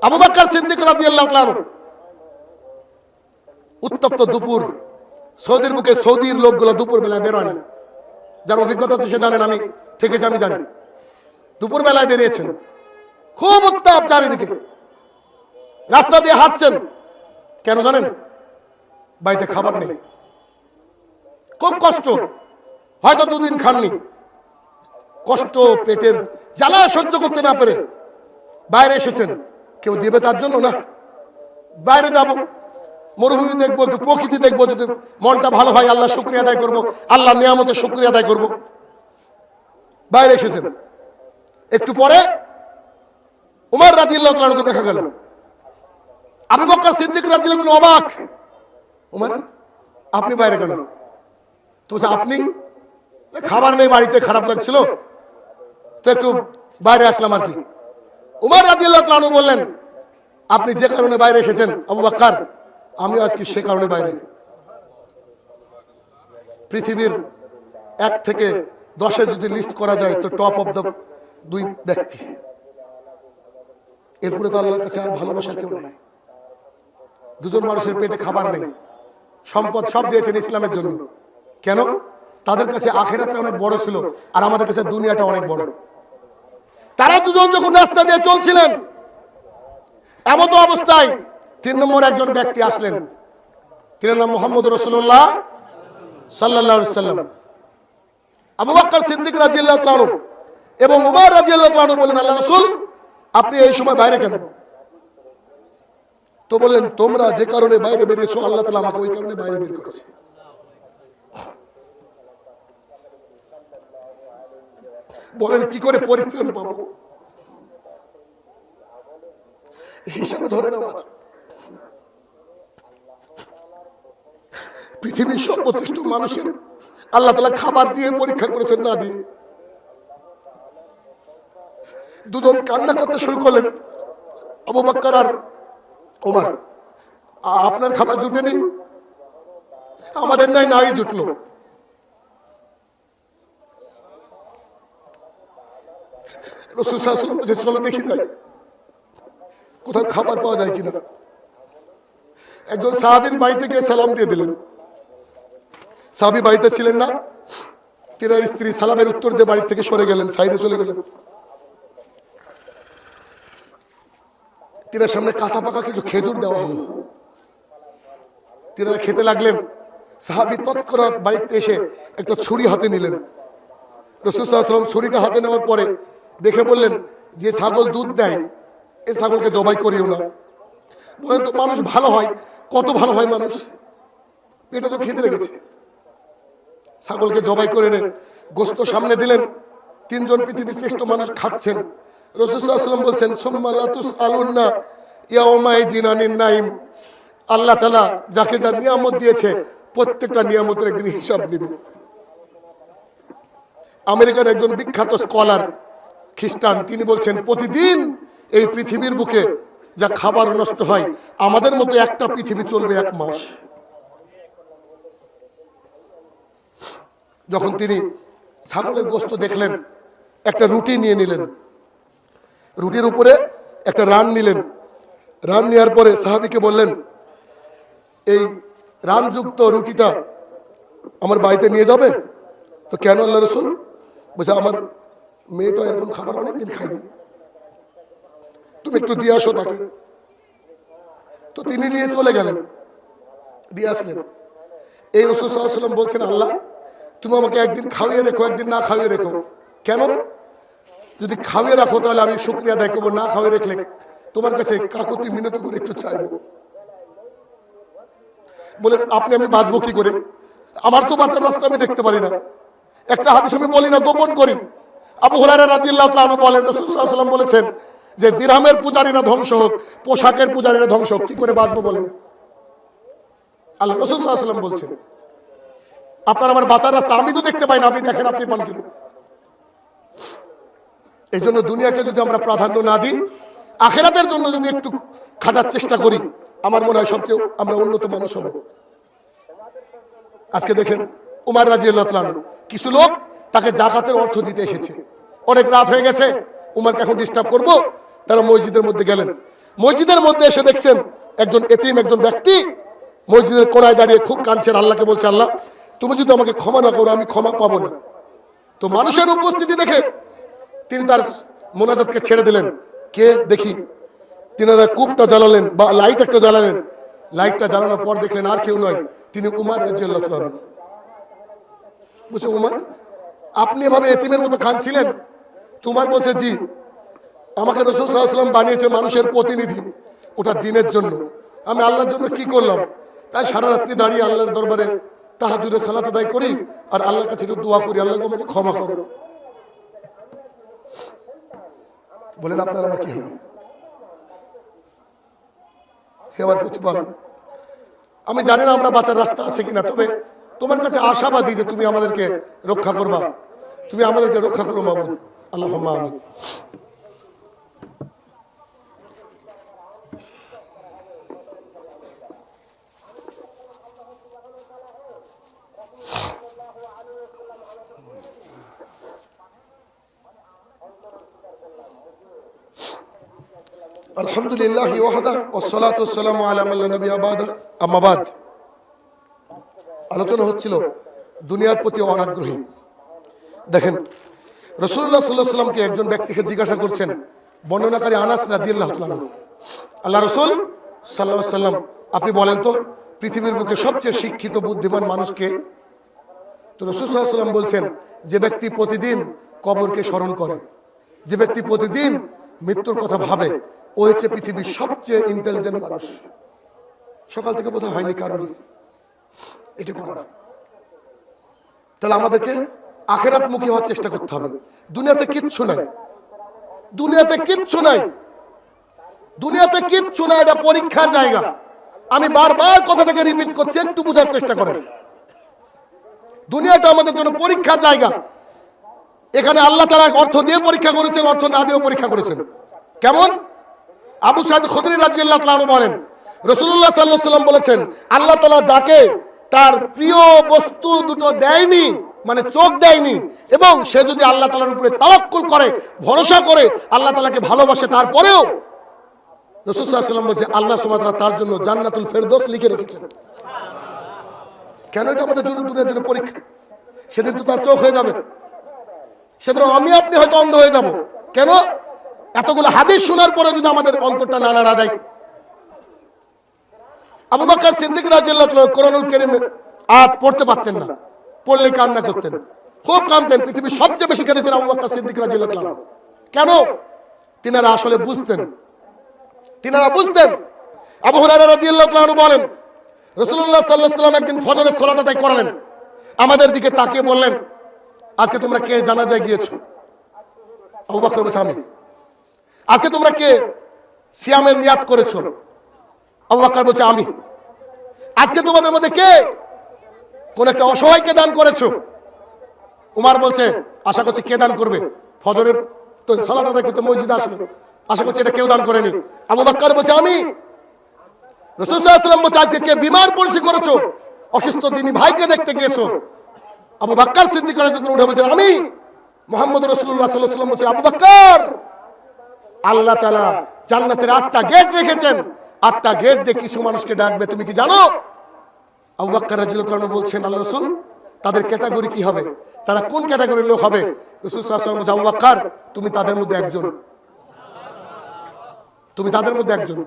আবু বকর সিদ্দিক রাদিয়াল্লাহু তাআলা উত্তপ্ত দুপুর, সৌদির বুকে সৌদির লোকগুলো দুপুর বেলায় বেরোয় না। যার অভিজ্ঞতা আছে সে জানেন, আমি থেকেছি, আমি জানি। দুপুর বেলায় বেরিয়েছেন, খুব উত্তাপ চারিদিকে, রাস্তা দিয়ে হাঁটছেন। কেন জানেন? বাড়িতে খাবার নেই, খুব কষ্ট, হয়তো দুদিন খাননি, কষ্ট, পেটের জ্বালা সহ্য করতে না পেরে বাইরে এসেছেন। কেউ দিবে তার জন্য না, বাইরে যাব, মরুভূমি দেখবো, একটু প্রকৃতি দেখবো, যদি মনটা ভালো হয় আল্লাহ শুকরিয়া আদায় করবো, আল্লাহ নিয়ামতের শুকরিয়া আদায় করবো। বাইরে এসেছেন, একটু পরে উমর রাদিয়াল্লাহু তাআলাকে দেখা গেল। আবু বকর সিদ্দিক রাদিয়াল্লাহু তাআলা অবাক, উমর আপনি বাইরে কেন? তো আপনি? খাবার নেই বাড়িতে, খারাপ লাগছিল তো একটু বাইরে আসলাম আর কি। উমর রাদিয়াল্লাহু তাআলা বললেন, আপনি যে কারণে বাইরে এসেছেন আবু বকর, আমি আজকে সে কারণে বাইরে। পৃথিবীর 1 থেকে 10-এ যদি লিস্ট করা যায় তো টপ অফ দ্য 2 ব্যক্তি, এরপরে তো আল্লাহর কাছে আর ভালোবাসার কেউ নেই। দুজন মানুষের পেটে খাবার নেই, সম্পদ সব দিয়েছেন ইসলামের জন্য। কেন? তাদের কাছে আখিরাতটা অনেক বড় ছিল, আর আমাদের কাছে দুনিয়াটা অনেক বড়। তারা দুজন যখন রাস্তা দিয়ে চলছিলেন, এমত অবস্থায় 3 নম্বর একজন ব্যক্তি আসলেন। তিনার নাম মুহাম্মদ রাসূলুল্লাহ সাল্লাল্লাহু আলাইহি সাল্লাম। আবু বকর সিদ্দিক রাদিয়াল্লাহু তাআলা এবং উমর রাদিয়াল্লাহু তাআলা বললেন, আল্লাহর রাসূল আপনি এই সময় বাইরে কেন? তো বললেন, তোমরা যে কারণে বাইরে বেরিয়েছো আল্লাহ তাআলা আমাকে ওই কারণে বাইরে বের করেছে। বলেন কি করে পরিত্রাণ পাবো? হিসাবে ধরে নাও, পৃথিবীর সর্বশ্রেষ্ঠ মানুষের আল্লাহ তাআলা খাবার দিয়ে পরীক্ষা করেছেন না দিয়ে। দুজন কান্না করতে শুরু করলেন, আবু বকর আর ওমর, আপনার খাবার জুটেনি, আমাদের নাই জুটলো। রাসূল সাল্লাল্লাহু আলাইহি ওয়াসাল্লাম বলেছেন, চলো দেখি যাই কোথাও খাবার পাওয়া যায় কিনা। একজন সাহাবীর বাড়িতে গিয়ে সালাম দিয়ে দিলেন। সাহাবী বাড়িতে ছিলেন না, তিনার স্ত্রী সালামের উত্তর দিয়ে বাড়ি থেকে সরে গেলেন, সাইডে চলে গেলেন। তিনার সামনে কাঁচা পাকা কিছু খেজুর দেওয়া হলো, তিনারা খেতে লাগলেন। সাহাবী তৎক্ষণাৎ বাড়িতে এসে একটা ছুরি হাতে নিলেন। রাসূল সাল্লাল্লাহু আলাইহি ওয়াসাল্লাম ছুরিটা হাতে নেওয়ার পরে দেখে বললেন, যে ছাগল দুধ দেয় এই ছাগলকে জবাই করিও না। বলেন তো মানুষ ভালো হয়, কত ভালো হয় মানুষ, এটা তো খেতে লেগেছে। ছাগলকে জবাই করে এনে গোশত সামনে দিলেন। 3 জন পৃথিবীর শ্রেষ্ঠ মানুষ খাচ্ছেন। রাসূল সাল্লাল্লাহু আলাইহি ওয়াসাল্লাম বলছেন, সুম্মা লা তুসআলুন্না ইয়াউমাইযিন আনিন নাইম। আল্লাহ তাআলা যাকে যা নিয়ামত দিয়েছে প্রত্যেকটা নিয়ামতের একদিন হিসাব নেবে। আমেরিকার একজন বিখ্যাত স্কলার খ্রিস্টান, তিনি বলছেন, প্রতিদিন এই পৃথিবীর বুকে যা খাবার নষ্ট হয় আমাদের মতো একটা পৃথিবী চলবে 1 মাস। যখন তিনি ছাগলের গোশত দেখলেন, একটা রুটি নিয়ে নিলেন, রুটির উপরে একটা রান নিলেন। রান নেওয়ার পরে সাহাবীকে বললেন, এই রানযুক্ত রুটিটা আমার বাড়িতে নিয়ে যাবে? তো কেন আল্লাহ রাসূল? বলছে, আমার মেয়েটা এরকম খাবার অনেকদিন খায়নি, তুমি একটু দিয়ে আসো তাকে। তো তিনি নিয়ে চলে গেলেন, দিয়ে আসলেন। এই রাসূল সাল্লাল্লাহু আলাইহি ওয়াসাল্লাম বলছেন, আল্লাহ তুমি আমাকে একদিন খাওয়িয়ে রেখো, একদিন না খাওয়িয়ে রেখো। কেন? যদি খাওয়িয়ে রাখো তাহলে আমি শুকরিয়া আদায় করবো, না খাওয়িয়ে রাখলে তোমার কাছে কাকুতি মিনতি করে একটু চাইবো। বলেন, আমি বাঁচবো কি করে? আমার তো বাঁচার রাস্তা আমি দেখতে পারি না। একটা হাদিস আমি বলি না, গোপন করি। আবু হুরায়রা রাদিয়াল্লাহু তাআলা আনহু বলেন, রাসূল সাল্লাল্লাহু আলাইহি ওয়াসাল্লাম বলেছেন যে দিরহামের পূজারীরা ধ্বংস হোক, পোশাকের পূজারীরা ধ্বংস হোক, কি করে বাঁচবো বলেন? আল্লাহ রাসূল সাল্লাল্লাহু আলাইহি ওয়াসাল্লাম বলছেন, আপনার আমার বাঁচার রাস্তা আমি তো দেখতে পাই না, আপনি দেখেন, আপনি পান কিনা? এই জন্য দুনিয়াকে যদি আমরা প্রাধান্য না দিই, আখিরাতের জন্য যদি একটু খাটার চেষ্টা করি, আমার মনে হয় সবচেয়ে আমরা উন্নত মানুষ হব। আজকে দেখেন উমর রাদিয়াল্লাহু তাআলা, কিছু লোক তাকে যাকাতের অর্থ দিতে এসেছে। অনেক রাত হয়ে গেছে, উমরকে এখন ডিস্টার্ব করবো, তারা মসজিদের মধ্যে গেলেন। মসজিদের মধ্যে এসে দেখছেন একজন এতিম, একজন ব্যক্তি মসজিদের কোণায় দাঁড়িয়ে খুব কাঁদছেন, আল্লাহকে বলছে, আল্লাহ তুমি যদি আমাকে ক্ষমা না করো আমি ক্ষমা পাবো না। তো মানুষের উপস্থিতি দেখে তিনি তার মোনাজাতকে ছেড়ে দিলেন। কে দেখি, তিনারা কূপটা জ্বালালেন বা লাইট একটা জ্বালালেন। লাইটটা জ্বালানোর পর দেখলেন আর কেউ নয়, তিনি উমর রাদিয়াল্লাহু তাআলা। বুঝছো, উমর আপনি এভাবে এতিমের মতো কাঁদছিলেন? তোমার বলছে জি, আমাকে রাসূল সাল্লাল্লাহু আলাইহি ওয়াসাল্লাম বানিয়েছে মানুষের প্রতিনিধি, ওটা দিনের জন্য। আমি আল্লাহর জন্য কি করলাম? তাই সারা রাত্রি দাঁড়িয়ে আল্লাহর দরবারে তাহাজ্জুদের সালাত আদায় করি আর আল্লাহর কাছে একটু দোয়া করি, আল্লাহ আমাকে ক্ষমা করো। বলেন আপনারা আমার কি হবে? হে আমার প্রতিপালক, আমি জানি না আমরা বাঁচার রাস্তা আছে কিনা, তবে তোমার কাছে আশাবাদী যে তুমি আমাদেরকে রক্ষা করবা, তুমি আমাদেরকে রক্ষা করো মাবুদ। আল্লাহুম্মা আমিন। আলহামদুলিল্লাহ ওয়াহদা ওয়াসসালাতু ওয়াসসালামু আলা মান লা নাবিয়্যা বা'দা, আম্মা বাদ। আলোচনা হচ্ছিল দুনিয়ার প্রতি অনাগ্রহী। দেখেন, রাসূলুল্লাহ সাল্লাল্লাহু আলাইহি ওয়াসাল্লামকে একজন ব্যক্তিকে জিজ্ঞাসা করছেন, বর্ণনাকারী আনাস রাদিয়াল্লাহু তাআলা, আল্লাহ রাসূল সাল্লাল্লাহু আলাইহি ওয়াসাল্লাম আপনি বলেন তো পৃথিবীর বুকে সবচেয়ে শিক্ষিত বুদ্ধিমান মানুষকে? তো রাসূল সাল্লাল্লাহু আলাইহি ওয়াসাল্লাম বলছেন, যে ব্যক্তি প্রতিদিন কবরকে স্মরণ করে, যে ব্যক্তি প্রতিদিন মৃত্যুর কথা ভাবে, ও হচ্ছে পৃথিবীর সবচেয়ে ইন্টেলিজেন্ট মানুষ। সকাল থেকে বোধহয় হয়নি কারণ এটা করার। তাহলে আমাদেরকে আখিরাতমুখী হওয়ার চেষ্টা করতে হবে। দুনিয়াতে কিচ্ছু নাই, দুনিয়াতে কিচ্ছু নাই, দুনিয়াতে কিচ্ছু নাই, এটা পরীক্ষার জায়গা। আমি বারবার কথাটাকে রিপিট করছি, একটু বোঝার চেষ্টা করেন। দুনিয়াটা আমাদের জন্য পরীক্ষার জায়গা। এখানে আল্লাহ তাআলা অর্থ দিয়ে পরীক্ষা করেছেন, অর্থ না দিয়েও পরীক্ষা করেছেন। কেমন? আবু সাঈদ খুদরি রাদিয়াল্লাহু তাআলা আনহু বলেন, রাসূলুল্লাহ সাল্লাল্লাহু আলাইহি ওয়াসাল্লাম বলেছেন, আল্লাহ তাআলা যাকে তার প্রিয় বস্তু দুটো দেয়নি, মানে চোখ দেয়নি, এবং সে যদি আল্লাহ তাআলার উপরে তাওয়াক্কুল করে, ভরসা করে, আল্লাহ তাআলাকে ভালোবাসে, তারপরেও রাসূল সাল্লাল্লাহু আলাইহি ওয়াসাল্লাম বলেছে আল্লাহ সুবহানাহু ওয়া তাআলা তার জন্য জান্নাতুল ফেরদৌস লিখে রেখেছেন। কেন? এটা আমাদের জন্য দুনিয়ার জন্য পরীক্ষা। সেদিন তো তার চোখ হয়ে যাবে, সেদিন আমি আপনি হয়তো অন্ধ হয়ে যাব। কেন? এতগুলো হাদিস শোনার পরে যদি আমাদের অন্তরটা না নাড়া দেয়। আবু বকর সিদ্দিক রাদিয়াল্লাহু তাআলা কোরআনুল কারীমের আয়াত পড়তে পারতেন না, পড়লে কান্না করতেন, খুব কাঁদতেন। পৃথিবীর সবচেয়ে বেশি কেঁদেছেন আবু বকর সিদ্দিক রাদিয়াল্লাহু তাআলা। কেন? তিনারা আসলে বুঝতেন, তিনারা বুঝতেন। আবু হুরায়রা রাদিয়াল্লাহু তাআলা বলেন, রাসূলুল্লাহ সাল্লাল্লাহু আলাইহি ওয়াসাল্লাম একদিন ফজরের সালাত আদায় করালেন, আমাদের দিকে তাকিয়ে বললেন, আজকে তোমরা কে জানাজায় গিয়েছো? আবু বকর বলছে আমি। আজকে তোমরা কে সিয়ামের নিয়াত করেছো? আবু বকর বলছে আমি। আজকে তোমাদের মধ্যে কে কোন একটা অসহায়কে দান করেছো? উমর বলছে আশা করছি কে দান করবে, ফজরের তো সালাত আদায় করতে মসজিদে আসলো, আশা করছি এটা কেউ দান করেনি। আবু বকর বলছে আমি। রাসূল সাল্লাল্লাহু আলাইহি ওয়াসাল্লাম বলছে আজকে কে বিমার পরিষি করেছো, অসুস্থ দিনী ভাইকে দেখতে গিয়েছো? আবু বকর সিদ্দিক রাদিয়াল্লাহু তাআলা উঠে বলছেন আমি। মুহাম্মদ রাসূলুল্লাহ সাল্লাল্লাহু আলাইহি ওয়াসাল্লাম বলছে আবু বকর, আল্লাহ তাআলা জান্নাতের 8টা গেট রেখেছেন, 8টা গেট দিয়ে কিছু মানুষকে ডাকবে, তুমি কি জানো? আবু বকর রাদিয়াল্লাহু তাআলা বলছেন আল্লাহ রাসূল তাদের ক্যাটাগরি কি হবে, তারা কোন ক্যাটাগরির লোক হবে? রাসূল সাল্লাল্লাহু আলাইহি ওয়াসাল্লাম বলছে আবু বকর তুমি তাদের মধ্যে একজন, তুমি তাদের মধ্যে একজন।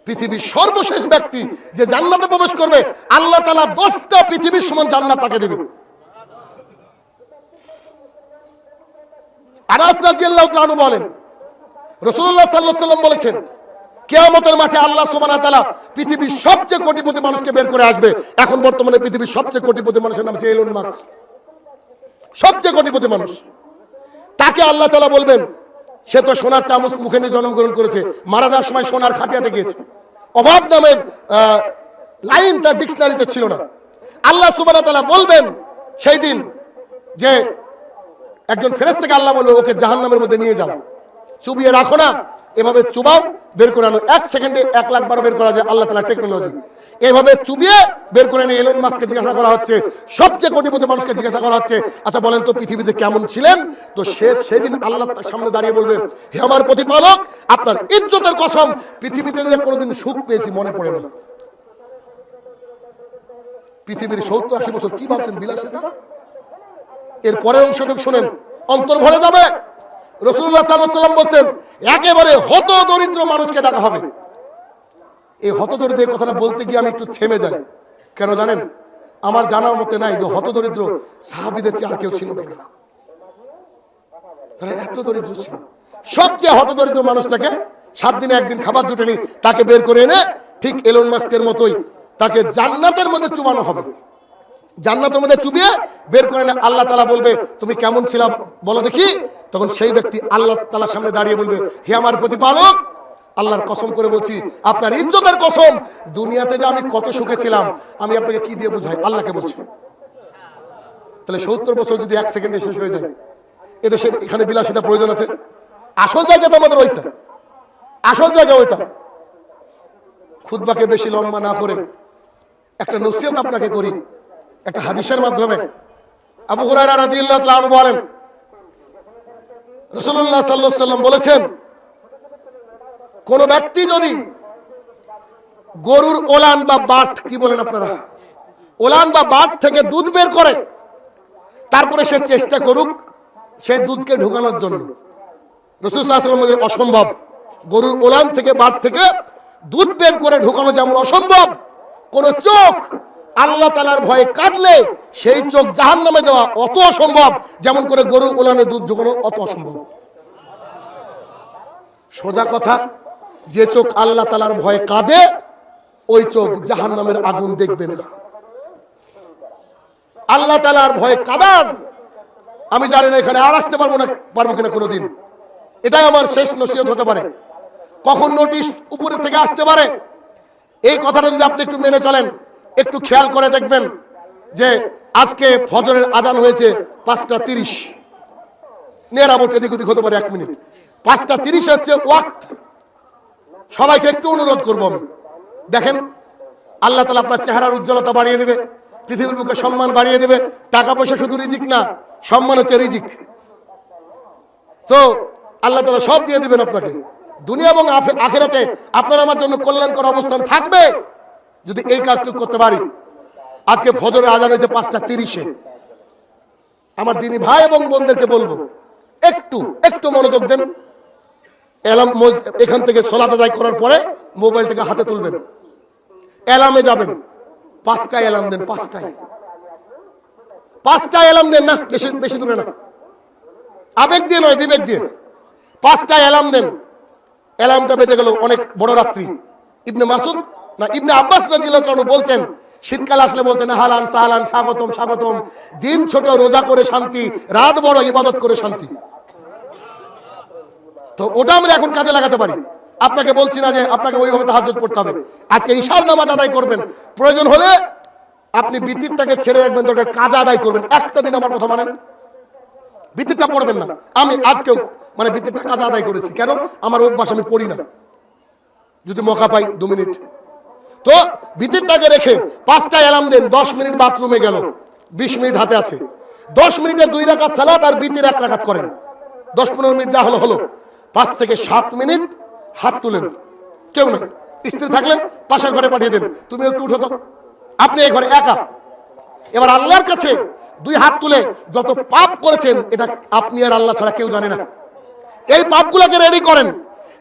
পৃথিবীর সর্বশেষ ব্যক্তি যে জান্নাতে প্রবেশ করবে, আল্লাহ তাআলা 10টা পৃথিবীর সমান জান্নাত তাকে দেবে। আনাস রাদিয়াল্লাহু তাআলা আনহু বলেন, রাসূলুল্লাহ সাল্লাল্লাহু আলাইহি ওয়াসাল্লাম বলেছেন কিয়ামতের মাঠে আল্লাহ সুবহানাহু ওয়া তাআলা পৃথিবীর সবচেয়ে কোটিপতি মানুষকে বের করে আসবে। এখন বর্তমানে পৃথিবীর সবচেয়ে কোটিপতি মানুষের নাম হচ্ছে এলন মাস্ক, সবচেয়ে কোটিপতি মানুষ। তাকে আল্লাহ তাআলা বলবেন, সে তো সোনার চামচ মুখে নিয়ে জন্মগ্রহণ করেছে, মারা যাওয়ার সময় সোনার খাটিয়াতে গিয়েছে, অভাব নামের লাইন তার ডিকশনারিতে ছিল না। আল্লাহ সুবহানাহু ওয়া তাআলা বলবেন সেই দিন যে একজন ফেরেশতাকে আল্লাহ বলল ওকে জাহান্নামের মধ্যে নিয়ে যাও, চুবিয়ে রাখো না, এভাবে চুবাও, বের করে আনো, 1 সেকেন্ডে 1 লাখ বার বের করা যায়, আল্লাহ তাআলার টেকনোলজি। এভাবে চুবিয়ে বের করে নিয়ে এলন মাস্ককে জিজ্ঞাসা করা হচ্ছে, সবচেয়ে কোটিপতি মানুষকে জিজ্ঞাসা করা হচ্ছে, আচ্ছা বলেন তো পৃথিবীতে কেমন ছিলেন? তো সেদিন আল্লাহ তার সামনে দাঁড়িয়ে বলবেন, হে আমার প্রতিপালক, আপনার ইজ্জতের কসম, পৃথিবীতে যে কোনোদিন সুখ পেয়েছি মনে পড়ে না। পৃথিবীর 70-80 বছর কি ভাবছেন বিলাসিতা? এর পরের অংশটুকু শোনেন, অন্তর ভরে যাবে। রাসূলুল্লাহ সাল্লাল্লাহু আলাইহি ওয়াসাল্লাম বলছেন, একেবারে হত দরিদ্র মানুষকে ডাকা হবে। এই হতদরিদ্র এই কথাটা বলতে গিয়ে আমি একটু থেমে যাই। কেন জানেন? আমার জানার মতে নাই যে হতদরিদ্র সাহাবীদের চেয়ে আর কেউ ছিল কিনা। তারা এত দরিদ্র ছিল। সবচেয়ে হতদরিদ্র মানুষটাকে 7 দিনে 1 দিন খাবার জুটেনি, তাকে বের করে এনে ঠিক এলন মাস্কের মতোই তাকে জান্নাতের মধ্যে চুবানো হবে। জান্নাতের মধ্যে চুবিয়ে বের করে এনে আল্লাহ তাআলা বলবে, তুমি কেমন ছিলা বলো দেখি। তখন সেই ব্যক্তি আল্লাহ তাআলার সামনে দাঁড়িয়ে বলবে, হে আমার প্রতিপালক, আল্লাহর কসম করে বলছি, আপনার ইজ্জতের কসম, দুনিয়াতে যে আমি কত সুখে ছিলাম, আমি আপনাকে কি দিয়ে বুঝাই? আল্লাহকে বলছি। তাহলে 70 বছর যদি 1 সেকেন্ডে শেষ হয়ে যায়, এদেশে এখানে বিলাসিতা প্রয়োজন আছে? আসল জায়গা তো আমাদের ওইটা, আসল জায়গা ওইটা। খুতবাকে বেশি লম্বা না করে একটা নসিহত আপনাকে করি একটা হাদিসের মাধ্যমে। আবু হুরায়রা রাদিয়াল্লাহু তাআলা আনহু বলেন, রাসূলুল্লাহ সাল্লাল্লাহু আলাইহি ওয়াসাল্লাম বলেছেন, কোন ব্যক্তি যদি গরুর ওলান বা বাট, কি বলেন আপনারা, ওলান বা বাট থেকে দুধ বের করে, তারপরে সে চেষ্টা করুক সেই দুধকে ঢোকানোর জন্য। রাসূল সাল্লাল্লাহু আলাইহি ওয়াসাল্লাম বলেন, অসম্ভব। গরুর ওলান থেকে বাট থেকে দুধ বের করে ঢোকানো যেমন অসম্ভব, কোন চোখ আল্লাহ তাআলার ভয়ে কাঁদলে সেই চোখ জাহান্নামে যাওয়া অত অসম্ভব, যেমন করে গরুর ওলানে দুধ ঢোকানো অত অসম্ভব। সোজা কথা, যে চোখ আল্লাহ তাআলার ভয়ে কাঁদে, ওই চোখ জাহান্নামের আগুন দেখবে না। আল্লাহ তাআলার ভয়ে কাঁদার, আমি জানি না এখানে আর আসতে পারবো কিনা কোনোদিন। এটাই আমার শেষ নসিহত হতে পারে। কখন নোটিশ উপরে থেকে আসতে পারে, এই কথাটা যদি আপনি একটু মেনে চলেন, একটু খেয়াল করে দেখবেন যে আজকে ফজরের আজান হয়েছে 5:30, নেরাবোট এদিক ওদিক হতে পারে 1 মিনিট। 5:30 হচ্ছে ওয়াক্ত। সবাইকে একটু অনুরোধ করবো আমি, দেখেন আল্লাহ তাআলা আপনার চেহারার উজ্জ্বলতা বাড়িয়ে দেবে, পৃথিবীর বুকে সম্মান বাড়িয়ে দেবে। টাকা পয়সা শুধু রিজিক না, সম্মান হচ্ছে রিজিক। তো আল্লাহ তাআলা সব দিয়ে দিবেন আপনাকে। দুনিয়া এবং আখিরাতে আপনার আমার জন্য কল্যাণকর অবস্থান থাকবে যদি এই কাজটুকু করতে পারি। আজকে ফজরের আজান হয়েছে 5:30-এ। আমার দিনী ভাই এবং বোনদেরকে বলবো, একটু মনোযোগ দেন। এখান থেকে সালাত আদায় করার পরে মোবাইলটাকে হাতে তুলবেন, অ্যালার্মে যাবেন, 5টায় অ্যালার্ম দেন। 5টায় অ্যালার্ম দেন, না বেশি দূরে না, আবেগ দিয়ে নয়, বিবেক দিয়ে। 5টায় অ্যালার্ম দেন। অ্যালার্মটা বেজে গেল অনেক বড় রাত্রি। ইবনে মাসুদ না ইবনে আব্বাস রাদিয়াল্লাহু আনহু বলতেন, শীতকাল আসলে বলতেন, হালান সাহালান, স্বাগতম স্বাগতম। দিন ছোট রোজা করে শান্তি, রাত বড় ইবাদত করে শান্তি। তো ওটা আমরা এখন কাজে লাগাতে পারি। আপনাকে বলছি না যে আপনাকে ওইভাবে তাহাজ্জুদ পড়তে হবে। আজকে ইশার নামাজ আদায় করবেন, প্রয়োজন হলে আপনি বিতিরটাকে ছেড়ে রাখবেন, দরকার কাজা আদায় করবেন। একটা দিন আমার কথা মানেন, বিতিরটা পড়বেন না। আমি আজকেও বিতিরটা কাজা আদায় করেছি। কেন? আমার অভ্যাস, আমি পড়ি না, যদি মৌকা পাই 2 মিনিট। তো বিতিরটাকে রেখে 5টায় অ্যালার্ম দেন। 10 মিনিট বাথরুমে গেল, 20 মিনিট হাতে আছে। 10 মিনিটে 2 রাকাত সালাত আর বিতির 1 রাকাত করেন। 10-15 মিনিট যা হলো। 5 থেকে 7 মিনিট হাত তুলেন। কেউ না, স্ত্রী থাকলে পাশের ঘরে পাঠিয়ে দেন, তুমি একটু উঠো তো, আপনি এই ঘরে একা। এবার আল্লাহর কাছে 2 হাত তুলে যত পাপ করেছেন, এটা আপনি আর আল্লাহ ছাড়া কেউ জানে না। এই পাপগুলোকে রেডি করেন,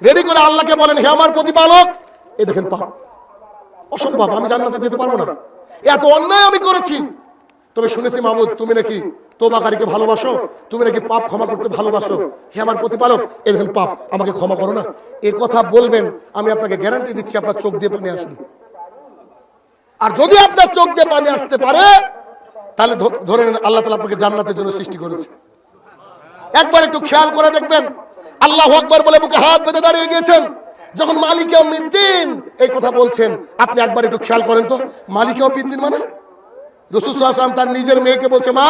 রেডি করে আল্লাহকে বলেন, হে আমার প্রতিপালক, এই দেখেন পাপ অসম্ভব, আমি জান্নাতে যেতে পারবো না, এত অন্যায় আমি করেছি। তবে শুনেছি মাবুদ, তুমি নাকি তওবাকারীকে ভালোবাসো, তুমি নাকি পাপ ক্ষমা করতে ভালোবাসো। হে আমার প্রতিপালক, এই দেখেন পাপ, আমাকে ক্ষমা করো না। এই কথা বলবেন, আমি আপনাকে গ্যারান্টি দিচ্ছি আপনার চোখ দিয়ে পানি আসবে। আর যদি আপনার চোখ দিয়ে পানি আসতে পারে, তাহলে ধরে নেন আল্লাহ তাআলা আপনাকে জান্নাতের জন্য সৃষ্টি করেছে। একবার একটু খেয়াল করে দেখবেন, আল্লাহু আকবার বলে বুকে হাত বেঁধে দাঁড়িয়ে গিয়েছেন, যখন মালিক ইয়াউমিদ্দিন এই কথা বলছেন। আপনি একবার একটু খেয়াল করেন তো, মালিক ইয়াউমিদ্দিন মানে রাসূল সাল্লাল্লাহু আলাইহি ওয়াসাল্লাম তার নিজের মেয়েকে বলছে, মা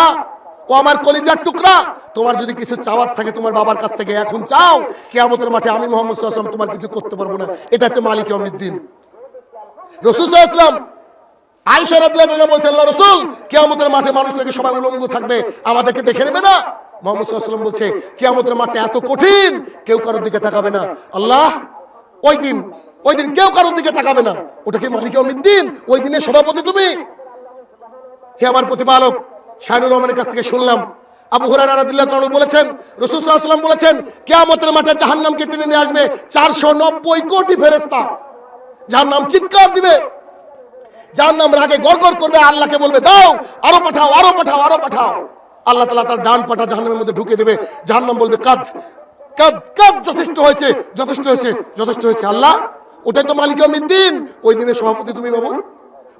ও আমার কলিজার টুকরা, তোমার যদি কিছু চাওয়ার থাকে তোমার বাবার কাছ থেকে এখন চাও, কিয়ামতের মাঠে আমি মুহাম্মদ সাল্লাল্লাহু আলাইহি ওয়াসাল্লাম তোমার কিছু করতে পারবো না। এটা হচ্ছে মালিক ইয়াউমিদ্দিন। রাসূল সাল্লাল্লাহু আলাইহি ওয়াসাল্লাম আয়েশা রাদিয়াল্লাহু আনহা বলছেন, আল্লাহ রাসূল, কিয়ামতের মাঠে মানুষটাকে সবাই উলঙ্গ থাকবে, আমাদেরকে দেখে নেবে না? মুহাম্মদ সাল্লাল্লাহু আলাইহি ওয়াসাল্লাম বলছে, কিয়ামতের মাঠে এত কঠিন, কেউ কারোর দিকে তাকাবে না। আল্লাহ ওই দিন কেউ কারোর দিকে তাকাবে না। ওটা কি মালিক ইয়াউমিদ্দিন? ওই দিনের সভাপতি তুমি? হে আমার প্রতিপালক, শাহিনুর রহমানের কাছ থেকে শুনলাম, আবু হুরায়রা রাদিয়াল্লাহু আনহু বলেছেন, রাসূল সাল্লাল্লাহু আলাইহি ওয়াসাল্লাম বলেছেন, কিয়ামতের মাঠে জাহান্নামকে টেনে নিয়ে আসবে 490 কোটি ফেরেশতা। জাহান্নাম চিৎকার দিবে, জাহান্নাম রাগে গড়গড় করবে, আল্লাহকে বলবে, দাও, আরো পাঠাও, আরো পাঠাও, আরো পাঠাও। আল্লাহ তাআলা তার ডান পাটা জাহান্নামের মধ্যে ঢুকে দেবে। জাহান্নাম বলবে, কাদ কাদ কাদ, যথেষ্ট হয়েছে, যথেষ্ট হয়েছে, যথেষ্ট হয়েছে। আল্লাহ, ওটাই তো মালিক ইয়াউমিদ্দিন। ওই দিনের সভাপতি তুমি বাবু।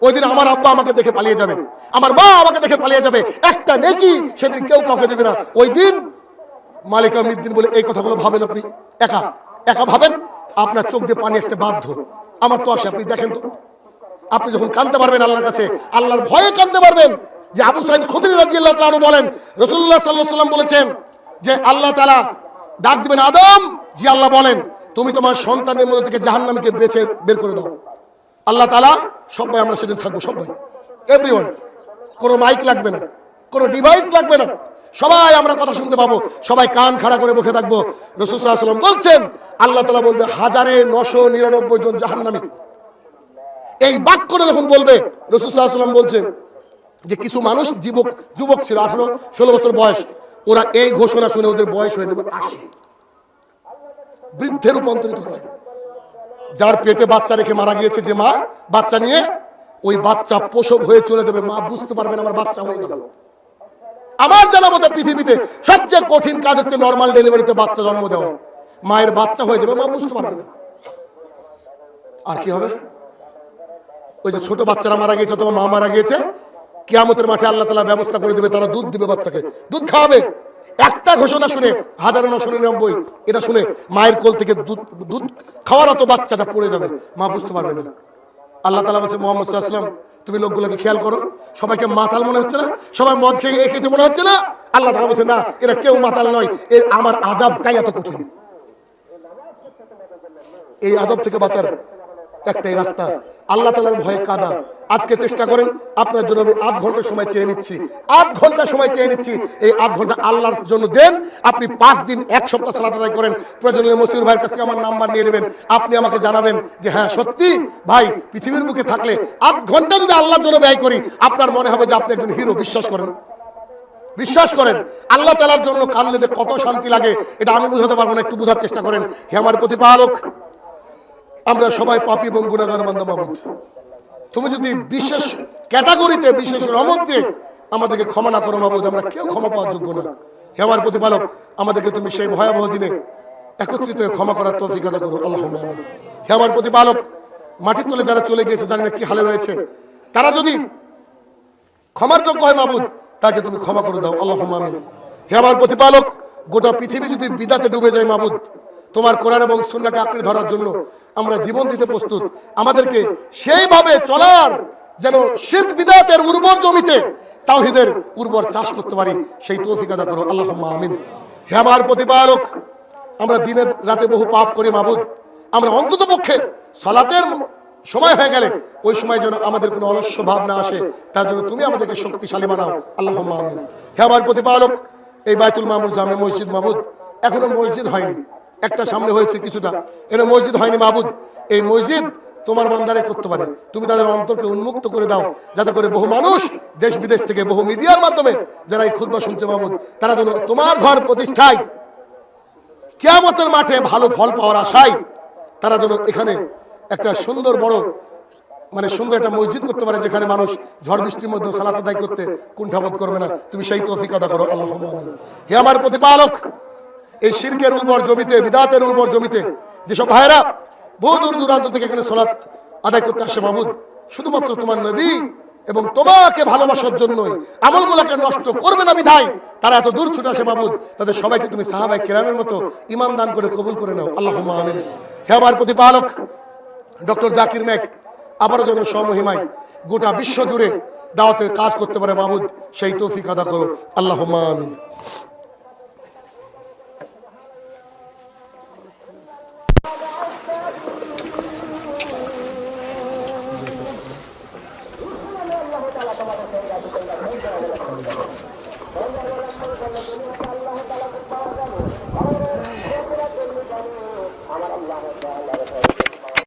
ওই দিন আমার আব্বা আমাকে দেখে পালিয়ে যাবে, আমার মা আমাকে দেখে পালিয়ে যাবে, একটা নেকি সেদিন কেউ কাউকে দেবে না। ওই দিন মালিক ইয়াউমিদ্দিন বলে এই কথাগুলো ভাবেন আপনি একা একা ভাবেন, আপনার চোখ দিয়ে পানি আসতে বাধ্য। আমার তো আসে, আপনি দেখেন তো, আপনি যখন কাঁদতে পারবেন আল্লাহর কাছে, আল্লাহর ভয়ে কাঁদতে পারবেন। যে আবু সাঈদ খুদরি রাদিয়াল্লাহু তাআলা বলেন, রাসূলুল্লাহ সাল্লাল্লাহু আলাইহি ওয়াসাল্লাম বলেছেন যে আল্লাহ তাআলা ডাক দিবেন, আদম, জি আল্লাহ বলেন, তুমি তোমার সন্তানের মধ্যে থেকে জাহান্নামকে বের করে দাও। আল্লাহ তাআলা, সবাই আমরা সেদিন থাকবো, সবাই, এভরিওয়ান, কোনো মাইক লাগবে না, কোনো ডিভাইস লাগবে না, সবাই আমরা কথা শুনতে পাবো, সবাই কান খাড়া করে বসে থাকবো। রাসূল সাল্লাল্লাহু আলাইহি ওয়াসাল্লাম বলছেন, আল্লাহ তাআলা বলবে, 1999 জন জাহান্নামী। এই বাক্যটা যখন বলবে, রাসূল সাল্লাল্লাহু আলাইহি ওয়াসাল্লাম বলছেন যে কিছু মানুষ যুবক ছিল, 18-16 বছর বয়স, ওরা এই ঘোষণা শুনে ওদের বয়স হয়ে যাবে 80, বৃদ্ধে রূপান্তরিত হয়ে যাবে। যার পেটে বাচ্চা রেখে মারা গিয়েছে, যে মা বাচ্চা নিয়ে, ওই বাচ্চা প্রসব হয়ে চলে যাবে, মা বুঝতে পারবে না আমার বাচ্চা হয়ে গেল। আমার জানা মতো পৃথিবীতে সবচেয়ে কঠিন কাজ হচ্ছে নর্মাল ডেলিভারিতে বাচ্চা জন্ম দেওয়া। মায়ের বাচ্চা হয়ে যাবে, মা বুঝতে পারবে না। আর কি হবে? ওই যে ছোট বাচ্চারা মারা গিয়েছে, তোমার মা মারা গিয়েছে, কিয়ামতের মাঠে আল্লাহ তাআলা ব্যবস্থা করে দেবে, তারা দুধ দিবে, বাচ্চাকে দুধ খাওয়াবে। একটা ঘোষণা শুনে 1999, এটা শুনে মায়ের কোল থেকে দুধ খাওয়ার তো বাচ্চাটা পড়ে যাবে, মা বুঝতে পারবে না। আল্লাহ তাআলা বলছে, মুহাম্মদ সাল্লাল্লাহু আলাইহি ওয়াসাল্লাম, তুমি লোকগুলোকে খেয়াল করো, সবাইকে মাতাল মনে হচ্ছে না? সবাই মদ খেয়ে এসেছে মনে হচ্ছে না? আল্লাহ তাআলা বলছে, না, এরা কেউ মাতাল নয়, এর আমার আযাবটাই এত কঠিন। এই আযাব থেকে বাঁচার একটাই রাস্তা, আল্লাহ তাআলার ভয়ে কাঁদা। আজকে চেষ্টা করেন, আপনার জন্য আমি 8 ঘন্টা সময় চেয়ে নিচ্ছি, 8 ঘন্টা সময় চেয়ে নিচ্ছি। এই 8 ঘন্টা আল্লাহর জন্য দেন। আপনি 5 দিন 1 সপ্তাহ সালাত আদায় করেন। প্রয়োজন হলে মসিউর ভাইয়ের কাছ থেকে আমার নাম্বার নিয়ে নেবেন, আপনি আমাকে জানাবেন যে হ্যাঁ সত্যি ভাই, পৃথিবীর বুকে থাকলে 8 ঘন্টা যদি আল্লাহর জন্য ব্যয় করি, আপনার মনে হবে যে আপনি একজন হিরো। বিশ্বাস করেন, বিশ্বাস করেন, আল্লাহ তাআলার জন্য কাঁদলে যে কত শান্তি লাগে, এটা আমি বুঝাতে পারবো না, একটু বোঝার চেষ্টা করেন। হে আমার প্রতিপালক, আমরা সবাই পাপী এবং গুনাহগার বান্দা মাবুদ, তুমি যদি বিশেষ ক্যাটাগরিতে, বিশেষ রহমত দিয়ে আমাদেরকে ক্ষমা না করো মাবুদ, আমরা কেউ ক্ষমা পাওয়ার যোগ্য না। হে আমার প্রতিপালক, আমাদেরকে তুমি সেই ভয়াবহ দিনে একত্রিত হয়ে ক্ষমা করার তৌফিক আদা করো, আল্লাহুম্মা আমিন। হে আমার প্রতিপালক, মাটির তলে যারা চলে গিয়েছে, জানি না কি হালে রয়েছে, তারা যদি ক্ষমার যোগ্য হয় মাবুদ, তাকে তুমি ক্ষমা করে দাও, আল্লাহুম্মা আমিন। হে আমার প্রতিপালক, গোটা পৃথিবী যদি বিদাতে ডুবে যায় মাবুদ, তোমার কোরআন এবং সুন্নাহকে আঁকড়ে ধরার জন্য আমরা জীবন দিতে প্রস্তুত। আমাদেরকে সেইভাবে চলার, যেন শিরক বিদআতের উর্বর জমিতে তাওহীদের উর্বর চাষ করতে পারি, সেই তৌফিক আদা করো, আল্লাহুম্মা আমিন। হে আমার প্রতিপালক, আমরা দিনে রাতে বহু পাপ করি মাবুদ, আমরা অন্ততপক্ষে সালাতের সময় হয়ে গেলে ওই সময় যেন আমাদের কোনো অলস্য ভাব না আসে, তার জন্য তুমি আমাদেরকে শক্তিশালী বানাও, আল্লাহুম্মা আমিন। হে আমার প্রতিপালক, এই বাইতুল মামুর জামে মসজিদ মাবুদ, এখনো মসজিদ হয়নি, একটা সামনে হয়েছে কিছুটা, এটা মসজিদ হয়নি মাবুদ। এই মসজিদ তোমার বান্দারে করতে পারে, তুমি তাদের অন্তরকে উন্মুক্ত করে দাও, যাতে করে বহু মানুষ দেশ বিদেশ থেকে, বহু মিডিয়ার মাধ্যমে যারা এই খুতবা শুনছে মাবুদ, তারা যেন তোমার ঘর প্রতিষ্ঠায়, কিয়ামতের মাঠে ভালো ফল পাওয়ার আশায়, তারা যেন এখানে একটা সুন্দর বড়, মানে সুন্দর একটা মসজিদ করতে পারে, যেখানে মানুষ ঝড় বৃষ্টির মধ্যে সালাত আদায় করতে কুণ্ঠাবোধ করবে না। তুমি সেই তৌফিক আদা করো, আল্লাহুম্মা আমিন। হে আমার প্রতিপালক, এই শিরকের উর্বর জমিতে, বিদআতের উর্বর জমিতে যেসব ভাইরা বহু দূর দূরান্ত থেকে এখানে সালাত আদায় করতে আসে মাবুদ, শুধুমাত্র তোমার নবী এবং তোমাকে ভালোবাসার জন্যই, আমলগুলোকে নষ্ট করবে না বিধায় তারা এত দূর ছুটে আসে মাবুদ, তাদের সবাইকে তুমি সাহাবায়ে কেরামের মতো ঈমান দান করে কবুল করে নাও, আল্লাহুম্মা আমিন। হে আমার প্রতিপালক, ডক্টর জাকির নায়েক আবারও যেন স্বমহিমায় গোটা বিশ্ব জুড়ে দাওয়াতের কাজ করতে পারে মাবুদ, সেই তৌফিক আদা করো। আল্লাহুম্মা আমিন।